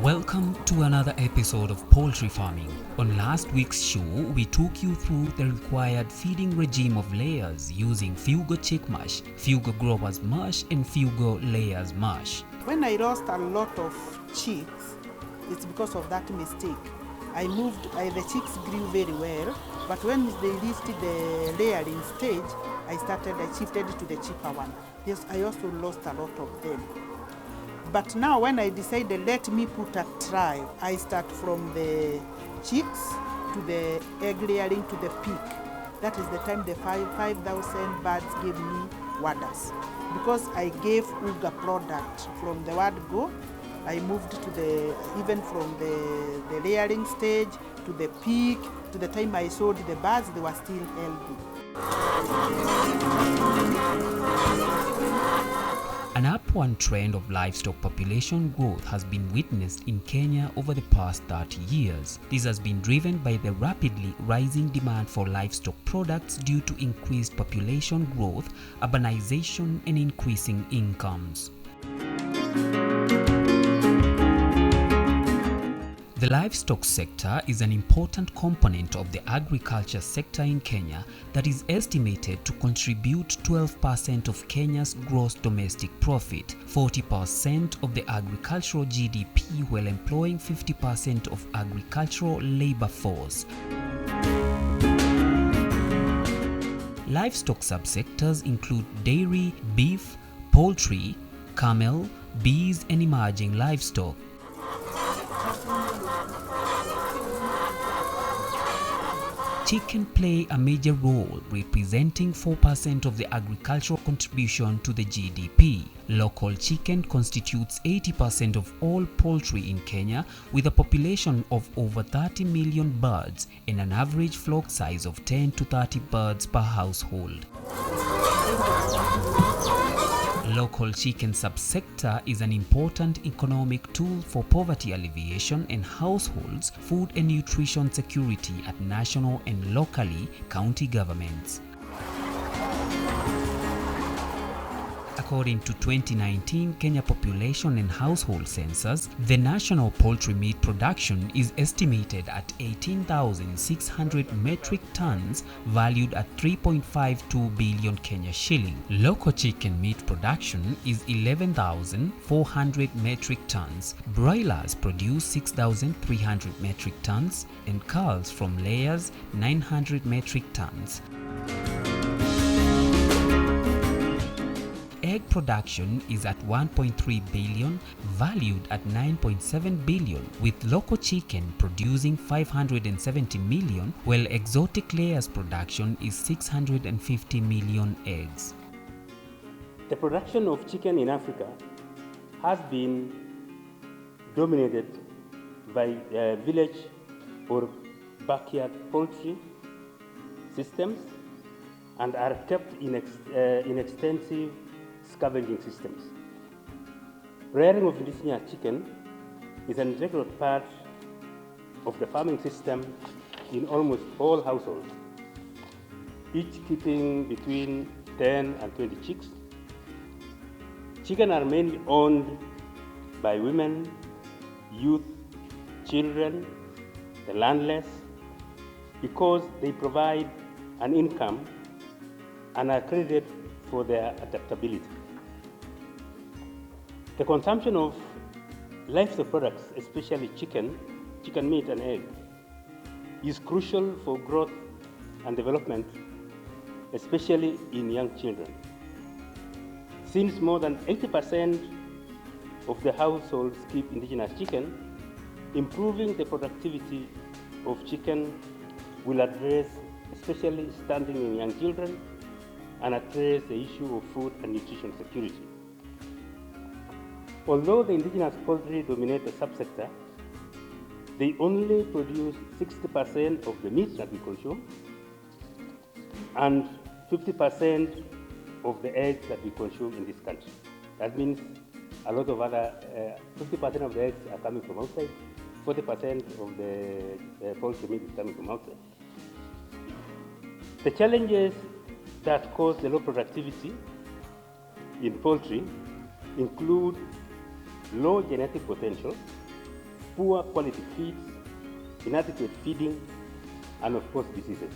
Welcome to another episode of Poultry Farming. On last week's show, we took you through the required feeding regime of layers using Fugo Chick Mash, Fugo Growers Mash and Fugo Layers Mash. When I lost a lot of chicks, it's because of that mistake. The chicks grew very well, but when they reached the layering stage, I shifted to the cheaper one. Yes, I also lost a lot of them. But now when I decided let me put a trial, I start from the chicks to the egg layering to the peak. That is the time the 5,000 birds gave me waders. Because I gave UGA product from the word go, I moved to even from the layering stage to the peak, to the time I sold the birds, they were still healthy. An upward trend of livestock population growth has been witnessed in Kenya over the past 30 years. This has been driven by the rapidly rising demand for livestock products due to increased population growth, urbanization, and increasing incomes. The livestock sector is an important component of the agriculture sector in Kenya that is estimated to contribute 12% of Kenya's gross domestic profit, 40% of the agricultural GDP, while employing 50% of agricultural labor force. Livestock subsectors include dairy, beef, poultry, camel, bees, and emerging livestock. Chicken play a major role, representing 4% of the agricultural contribution to the GDP. Local chicken constitutes 80% of all poultry in Kenya, with a population of over 30 million birds and an average flock size of 10 to 30 birds per household. Local chicken subsector is an important economic tool for poverty alleviation and households' food and nutrition security at national and locally county governments. According to 2019 Kenya Population and Household Census, the national poultry meat production is estimated at 18,600 metric tons, valued at 3.52 billion Kenya shilling. Local chicken meat production is 11,400 metric tons. Broilers produce 6,300 metric tons, and culls from layers 900 metric tons. Egg production is at 1.3 billion, valued at 9.7 billion, with local chicken producing 570 million, while exotic layers production is 650 million eggs. The production of chicken in Africa has been dominated by village or backyard poultry systems and are kept in extensive scavenging systems. Rearing of indigenous chicken is an integral part of the farming system in almost all households, each keeping between 10 and 20 chicks. Chicken are mainly owned by women, youth, children, the landless, because they provide an income and are credited for their adaptability. The consumption of livestock products, especially chicken meat and egg, is crucial for growth and development, especially in young children. Since more than 80% of the households keep indigenous chicken, improving the productivity of chicken will address especially stunting in young children and address the issue of food and nutrition security. Although the indigenous poultry dominate the subsector, they only produce 60% of the meat that we consume and 50% of the eggs that we consume in this country. That means a lot of other, 50% of the eggs are coming from outside, 40% of the poultry meat is coming from outside. The challenges that cause the low productivity in poultry include low genetic potential, poor quality feeds, inadequate feeding, and of course diseases.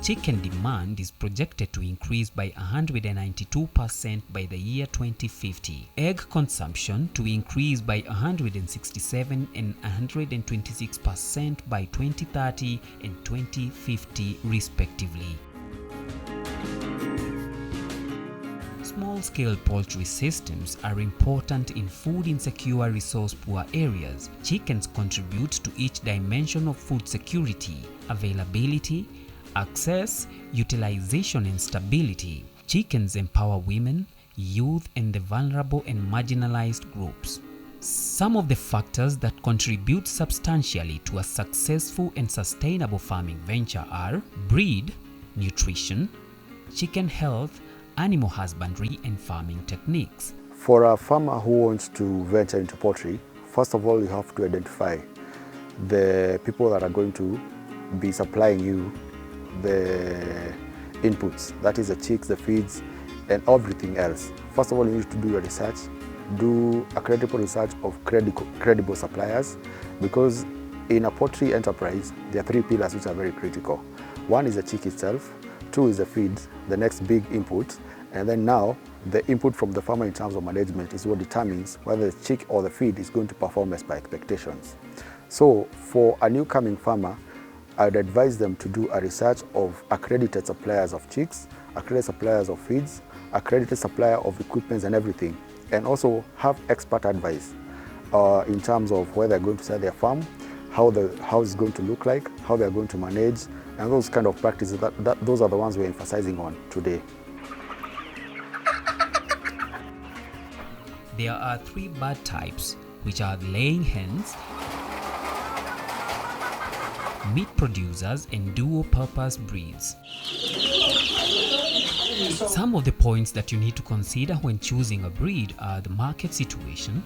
Chicken demand is projected to increase by 192% by the year 2050. Egg consumption to increase by 167 and 126% by 2030 and 2050 respectively. Small-scale poultry systems are important in food insecure, resource-poor areas. Chickens contribute to each dimension of food security, availability, access, utilization, and stability. Chickens empower women, youth, and the vulnerable and marginalized groups. Some of the factors that contribute substantially to a successful and sustainable farming venture are breed, nutrition, chicken health, animal husbandry, and farming techniques. For a farmer who wants to venture into poultry, first of all, you have to identify the people that are going to be supplying you the inputs, that is the chicks, the feeds, and everything else. First of all, you need to do your research, do a credible research of credible suppliers, because in a poultry enterprise, there are three pillars which are very critical. One is the chick itself, two is the feed, the next big input, and then now the input from the farmer in terms of management is what determines whether the chick or the feed is going to perform as per expectations. So for a new coming farmer, I'd advise them to do a research of accredited suppliers of chicks, accredited suppliers of feeds, accredited supplier of equipment and everything, and also have expert advice in terms of where they're going to sell their farm, how it's going to look like, how they're going to manage, and those kind of practices. Those are the ones we're emphasizing on today. There are three bird types, which are the laying hens, meat producers, and dual-purpose breeds. Some of the points that you need to consider when choosing a breed are the market situation,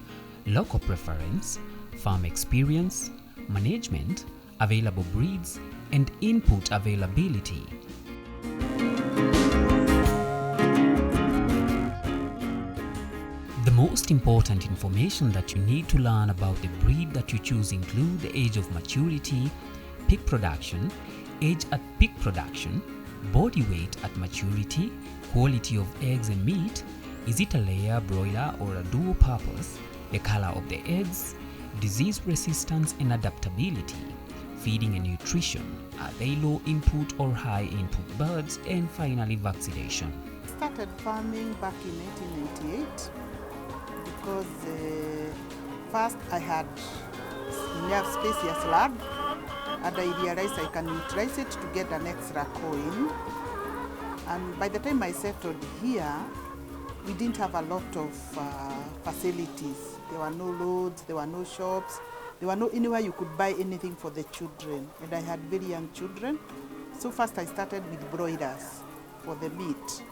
local preference, farm experience, management, available breeds, and input availability. The most important information that you need to learn about the breed that you choose include the age of maturity, peak production, age at peak production, body weight at maturity, quality of eggs and meat, is it a layer, broiler, or a dual purpose, the color of the eggs, disease resistance and adaptability, feeding and nutrition, are they low input or high input birds, and finally vaccination. I started farming back in 1998 because first I had enough spacious land, and I realized I can utilize it to get an extra coin. And by the time I settled here, we didn't have a lot of facilities. There were no roads, there were no shops, there were no anywhere you could buy anything for the children. And I had very young children. So first I started with broilers for the meat.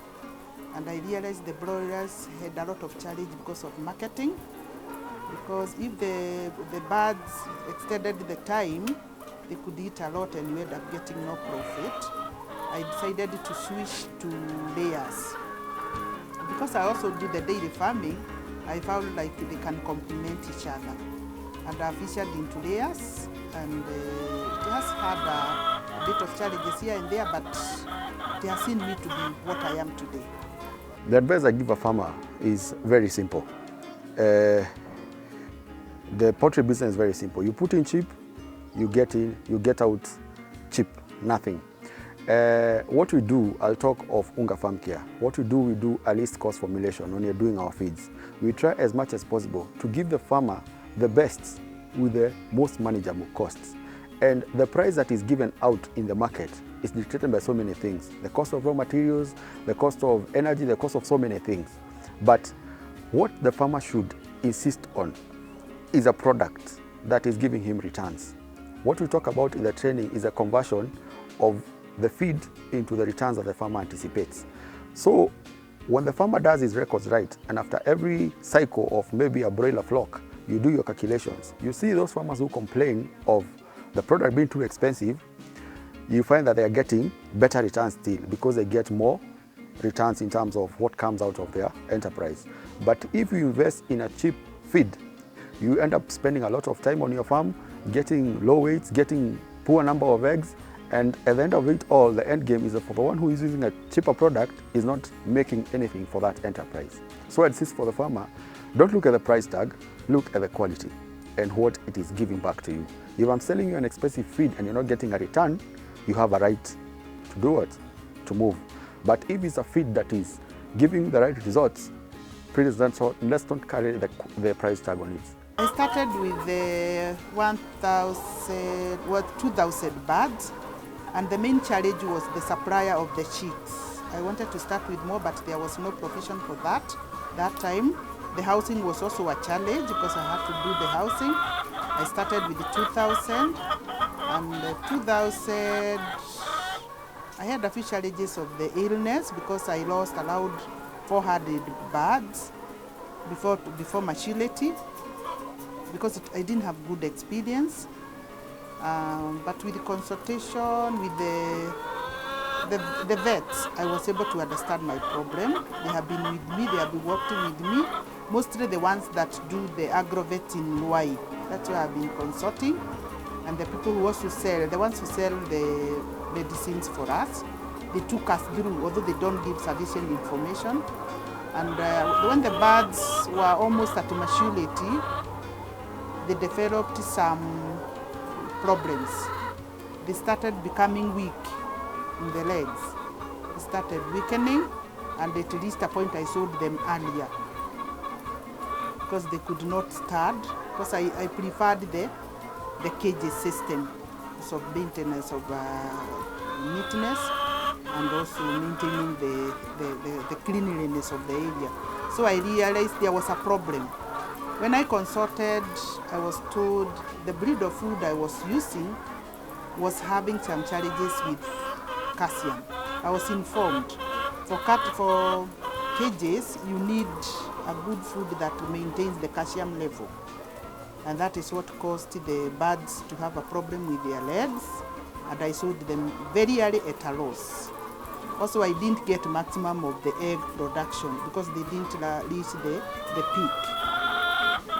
And I realized the broilers had a lot of challenge because of marketing. Because if the birds extended the time, they could eat a lot and you end up getting no profit. I decided to switch to layers. Because I also do the dairy farming, I found like they can complement each other. And I've featured into layers, and it has had a bit of challenges here and there, but they have seen me to be what I am today. The advice I give a farmer is very simple. The poultry business is very simple. You put in cheap, you get in, you get out cheap, nothing. What we do, I'll talk of Unga Farm Care. What we do a least cost formulation when you're doing our feeds. We try as much as possible to give the farmer the best with the most manageable costs. And the price that is given out in the market is dictated by so many things. The cost of raw materials, the cost of energy, the cost of so many things. But what the farmer should insist on is a product that is giving him returns. What we talk about in the training is a conversion of the feed into the returns that the farmer anticipates. So when the farmer does his records right, and after every cycle of maybe a broiler flock, you do your calculations, you see those farmers who complain of the product being too expensive, you find that they are getting better returns still because they get more returns in terms of what comes out of their enterprise. But if you invest in a cheap feed, you end up spending a lot of time on your farm, getting low weights, getting poor number of eggs, and at the end of it all, the end game is that for the one who is using a cheaper product is not making anything for that enterprise. So I insist for the farmer, don't look at the price tag, look at the quality and what it is giving back to you. If I'm selling you an expensive feed and you're not getting a return, you have a right to do it, to move. But if it's a feed that is giving the right results, please let's not carry the price tag on it. I started with the 2,000 birds, and the main challenge was the supplier of the chicks. I wanted to start with more, but there was no provision for that time. The housing was also a challenge because I had to do the housing. I started with the 2,000, and the 2,000, I had a few challenges of the illness because I lost around 400 birds before maturity, because I didn't have good experience. But with the consultation with the vets, I was able to understand my problem. They have been with me, they have been working with me, mostly the ones that do the agrovet in Luai. That's where I've been consulting. And the people who also sell, the ones who sell the medicines for us, they took us through, although they don't give sufficient information. And when the birds were almost at maturity, they developed some problems. They started becoming weak in the legs. They started weakening, and it reached a point I sold them earlier because they could not stand, because I preferred the cages system of maintenance of neatness and also maintaining the cleanliness of the area. So I realized there was a problem. When I consulted, I was told the breed of food I was using was having some challenges with calcium. I was informed for cages you need a good food that maintains the calcium level, and that is what caused the birds to have a problem with their legs, and I sold them very early at a loss. Also, I didn't get maximum of the egg production because they didn't reach the peak.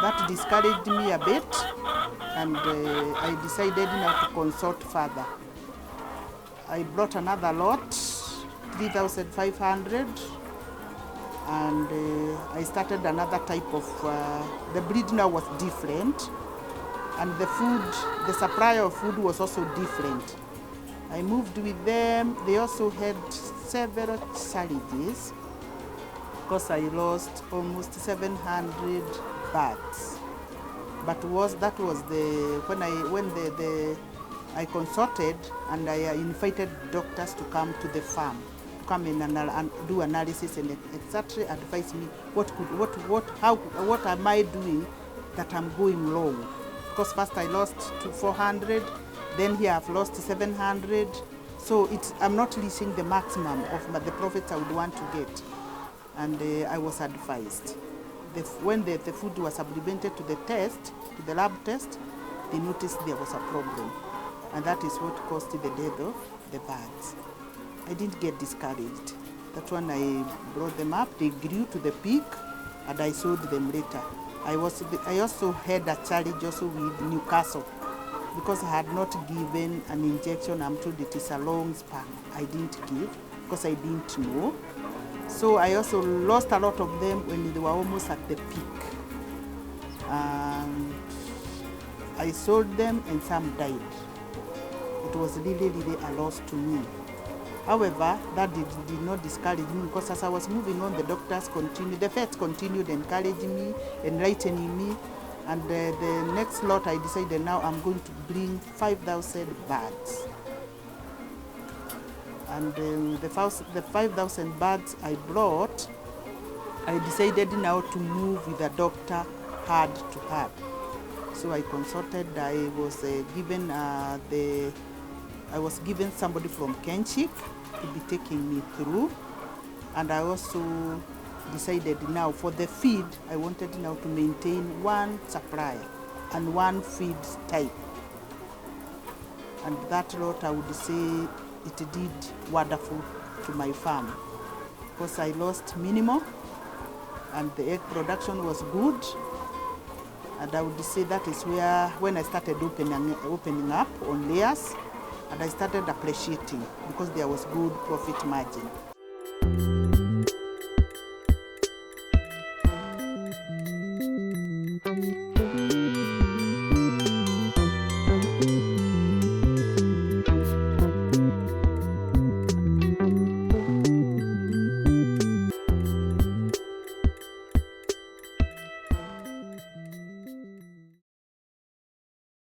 That discouraged me a bit, and I decided now to consult further. I brought another lot, 3,500, and I started another type of, the breed now was different, and the supply of food was also different. I moved with them. They also had several challenges because I lost almost 700 birds. But that was when I consulted, and I invited doctors to come to the farm, to come in and do analysis and exactly advise me what am I doing that I'm going wrong. Because first I lost to 400, then here I've lost 700. So I'm not reaching the maximum of the profits I would want to get. And I was advised. When the food was supplemented to the lab test, they noticed there was a problem. And that is what caused the death of the birds. I didn't get discouraged. That one I brought them up, they grew to the peak, and I sold them later. I also had a challenge also with Newcastle, because I had not given an injection. I'm told it is a long span. I didn't give because I didn't know. So I also lost a lot of them when they were almost at the peak. I sold them and some died. It was really, really a loss to me. However, that did not discourage me, because as I was moving on, the vets continued encouraging me, enlightening me. And the next lot, I decided now I'm going to bring 5,000 birds. And the 5,000 birds I brought, I decided now to move with a doctor herd to herd. So I consulted. I was given somebody from Kenchik to be taking me through, and I also decided now for the feed, I wanted now to maintain one supplier and one feed type. And that lot, I would say, it did wonderful to my farm. because I lost minimal and the egg production was good. And I would say that is where, when I started opening up on layers, and I started appreciating because there was good profit margin.